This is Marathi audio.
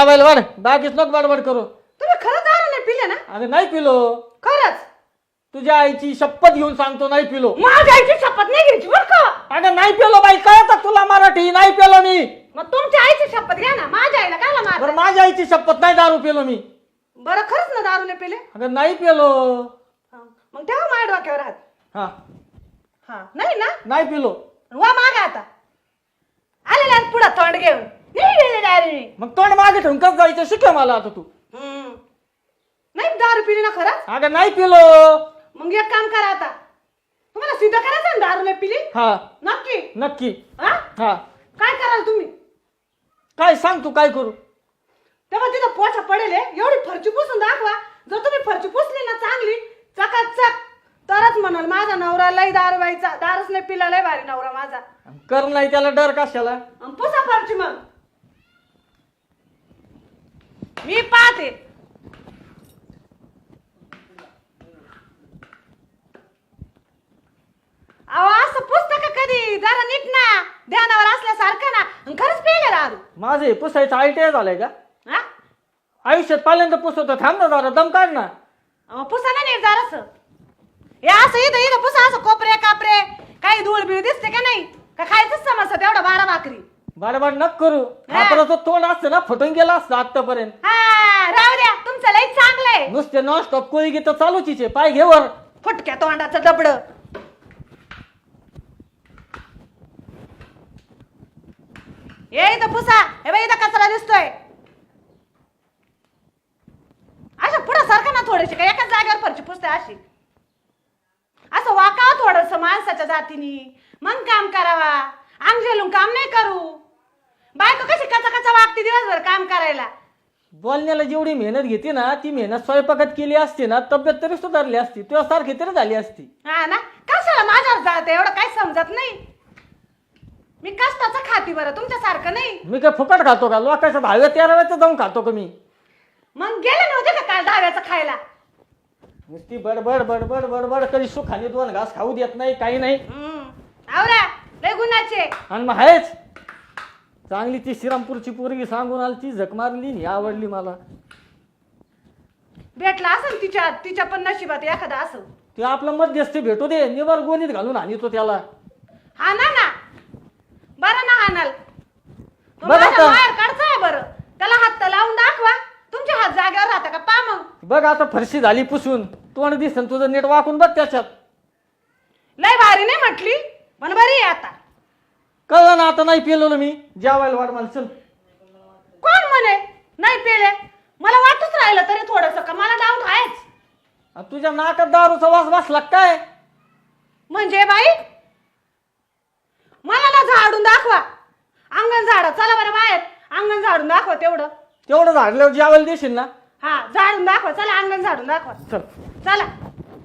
जेवायला वाढ, बाकीच नको बडबड करू. तुम्ही खरं दारू नाही पिले ना? अगं नाही पिलो, खरंच? तुझ्या आईची शपथ घेऊन सांगतो नाही पिलो. माझ्या आईची शपथ नाही घ्यायची बरं का? अगं नाही पिलो बाई, कळतं तुला मराठी? नाही पिलो मी. मग तुमच्या आईची शपथ घ्या ना, माझ्या आईला कायला बरं मार? माझ्या आईची शपथ, नाही दारू पिलो मी. बरं खरंच ना दारू नाही पिले? अगं नाही पिलो. मग तेव्हा माझ्या डोक्यावर हात. हा हा नाही ना? नाही पिलो. वा मागा आता आलेला पुढं तोंड घेऊन नाही मग तोंड मागे ठेवून कसं जायचं शिकव मला आता तू. दारू पिली ना खरंच? अगं नाही पिलो. मग एक काम करा आता, तुम्हाला सिद्ध करायचं ना दारू नाही पिली? हा नक्की? नक्की. हा हा काय कराल तुम्ही? काय सांग तू, काय करू? तेव्हा तिथं पोछा पडेल एवढी फरची पुसून दाखवा. जर तुम्ही फरची पुसली ना चांगली चकाचक, तरच म्हणाल माझा नवरा लय दारू बाईचा, दारूच नाही पिला लय भारी नवरा माझा. कर नाही त्याला डर कशाला? पुसा फरची मग मी पाहते. अहो असं पुसतं का कधी? जरा नीट ना, ध्यानावर असल्यासारखं ना. खरंच पिले दारू? माझे पुसायचं आयटीआय झालंय का? हा आयुष्यात पहिल्यांदा पुसवतो. थांब ना जरा, दम काढ ना. पुसा ना नीट जरास. हे असं इथं इथं पुसा, असं कोपरे कापरे काही धूळ बिळ दिसते का नाही? का खायचंच समजतं तेवढं 12 भाकरी? बाडबाड नक करू. आपण तो तोंड असतं ना फुटून गेला असतं आतापर्यंत. हा राहू द्या, तुमचं लई चांगलंय. नुसते नॉन स्टॉप कोळी गीत चालूच आहे. पाय घेवर फुटक्या तोंडाचं डबड. ये इथं पुसा. हे बाई इथं कचरा दिसतोय. अशा पुढं सारखं ना थोडेसे, का एकाच जागेवर फरची पुसते अशी? असं वाकावं थोडस माणसाच्या जातीने, मग काम करावा. अंग झेलून काम नाही करू. बायको कशी कचा कचा वागते दिवसभर काम करायला. बोलण्याला जेवढी मेहनत घेते ना, ती मेहनत स्वयंपाकात केली असती ना, तब्येत तरी सुधारली असती, तुझ्या सारखी तरी झाली असती. हा ना? कशाला माझ्यावर जाते एवढं? काही समजत नाही. मी कष्टाचं खाती बरं, तुमच्यासारखं नाही. मी काय फुकट खातो का? लोकांच्या 10व्या 13व्याचं जाऊन खातो का मी? मग गेले नव्हते का काल दहाव्याचं खायला? नुसती बडबड बडबड बडबड, कधी सुखाने 2 घास खाऊ देत नाही, काही नाही. आवरा लय गुणाचे. आणि मग आहेच चांगली ती श्रीरामपूरची पोरगी सांगून आली, ती झक मारली नी आवडली मला. भेटला असेल तिच्या पण नशिबात एखादा असं. ते आपलं मध्यस्थी भेटू दे, निवर गोणीत घालून आणतो त्याला. हा ना ना बरं ना हाणाल. बरं आता. बाहेर काढताय बरं, त्याला हात तर लावून दाखवा. तुमचे हात जागेवर राहता का? पा मग. बघ आता फरशी झाली पुसून, तोंड दिसन तुझं नीट वाकून बघ त्याच्यात. लय भारी नाही म्हटली पण बरी आहे आता. कळलं ना आता? नाही पेलो मी. जेवायला वाट मला, चल. कोण म्हणे नाही पेले? मला वाटच राहिलं तरी थोडस का मला डाऊट आहेच. तुझ्या नाकात दारूचा वास बसला काय? म्हणजे बाई मला ना झाडून दाखवा. अंगण झाड. चला बरं बाहेर, अंगण झाडून दाखवा. तेवढं झाडल्यावर जेवायला देशील ना? हा झाडून दाखवा. चला अंगण झाडून दाखवा. चल. चला.